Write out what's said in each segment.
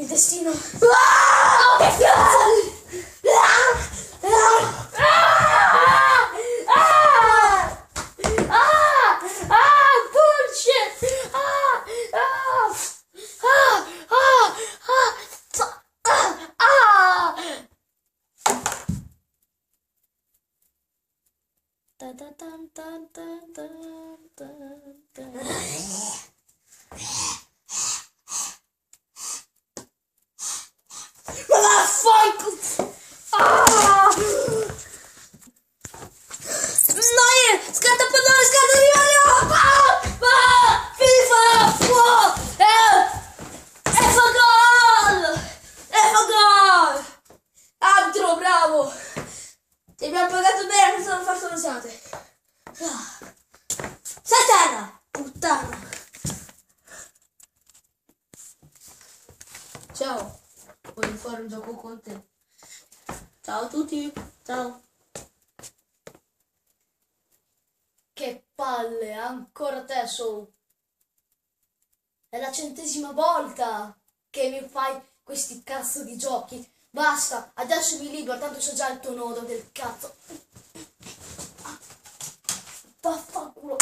Il destino. Oh, che cazzo! Bullshit! Ma vaffanculo! No, scatta pallone, scatta di Mario! FIFA! E fa gol! E fa gol! Arbitro, bravo! Ti abbiamo pagato bene per non far sonosiate. Stai terra, puttana! Ciao, voglio fare un gioco con te. Ciao a tutti, ciao. Che palle, ancora te Soul. È la 100ª volta che mi fai questi cazzo di giochi. Basta, adesso mi libero, tanto so già il tuo nodo del cazzo. Vaffanculo.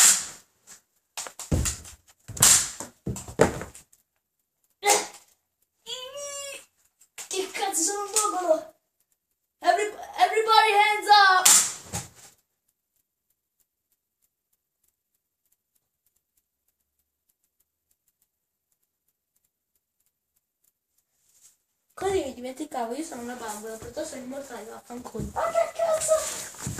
Che cazzo, sono un popolo. Everybody hands up. Così mi dimenticavo, io sono una bambola, piuttosto immortale, vaffanculo. Ma che cazzo?